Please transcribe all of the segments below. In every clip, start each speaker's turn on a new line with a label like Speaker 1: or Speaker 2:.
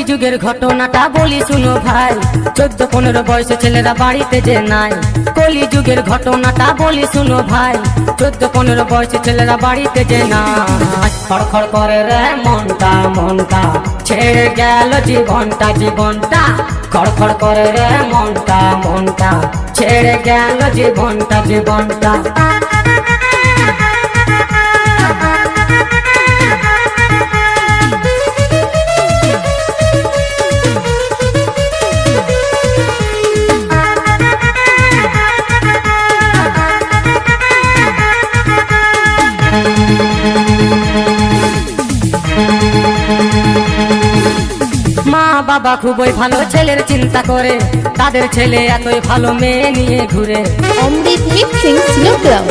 Speaker 1: যুগের ঘটনাটা বলি শুনো ভাই, 14-15 বয়সে ছেলেরা বাড়িতে যে নাই। কলি যুগের ঘটনাটা বলি শুনো ভাই, 14-15 বয়সে ছেলেরা বাড়িতে যে নাই। খড়খড় করে রে মনটা মনটা, ছেড়ে গেল জীবনটা জীবনটা। খড়খড় করে রে মনটা মনটা, ছেড়ে গেল জীবনটা জীবনটা। মা বাবা খুবই ভালো ছেলের চিন্তা করে, তাদের ছেলে এতই ভালো মেয়ে নিয়ে ঘুরে।
Speaker 2: অমৃত মিক্সিং সিলোগ্রাম।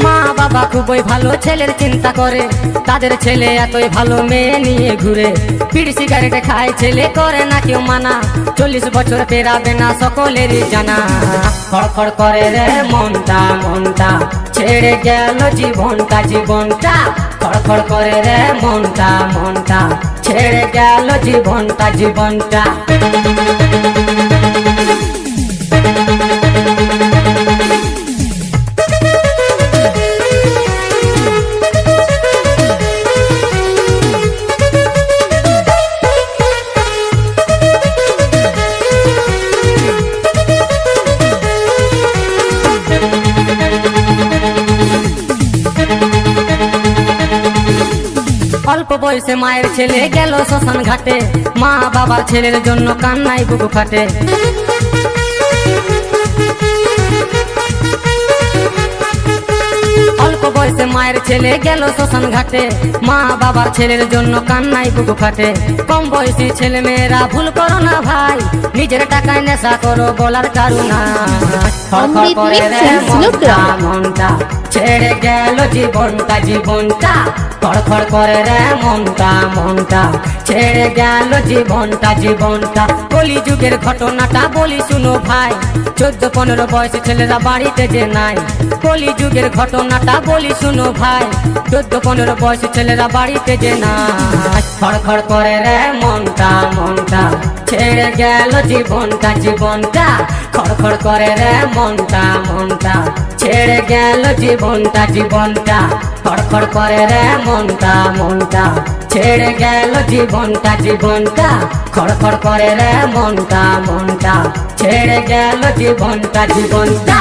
Speaker 1: মা বাবা খুবই ভালো ছেলের চিন্তা করে, তাদের ছেলে এতই ভালো মেয়ে নিয়ে ঘুরে। বিড়ি সিগারেট খায় ছেলে, করে না কেউ মানা, 40 বছর পেরাবে না সকলেরই জানা। খড়খড় করে রে মনটা মনটা, ছেড়ে গেল জীবনটা জীবনটা। খড়খড় করে রে মনটা মনটা, ছেড়ে গেল জীবনটা জীবনটা। অল্প বয়সে মায়ের ছেলে গেল শ্মশান ঘাটে, মা বাবার ছেলের জন্য কান্নায় বুকু ফাটে। অল্প বয়সে মায়ের ছেলে গেল শ্মশান ঘাটে, মা বাবার ছেলের জন্য কান্নায় বুকু ফাটে। কম বয়সী ছেলে মেয়েরা ভুল করো না ভাই, নিজের টাকায় নেশা করো বলার কারুনা। খড়খড় করে রে মনটা মনটা, ছেড়ে গেল জীবনটা জীবনটা। খড়খড় করে রে মনটা মনটা, ছেড়ে গেল জীবনটা জীবনটা। কলি যুগের ঘটনাটা বলি শুনো ভাই, 14-15 বয়সে ছেলেরা বাড়িতে যে নাই। কলি যুগের ঘটনাটা বলি শুনো ভাই, 14-15 বয়সে ছেলেরা বাড়িতে যে নাই। খড়খড় করে রে মনটা মনটা, ছেড়ে গেল জীবনটা জীবনটা। খড়খড় করে রে মনটা মনটা, ছেড়ে গেল জীবনটা জীবনটা। খড়খড় করে রে মনটা মনটা, ছেড়ে গেল জীবনটা জীবনটা। খড়খড় করে রে মনটা মনটা, ছেড়ে গেল জীবনটা জীবনটা।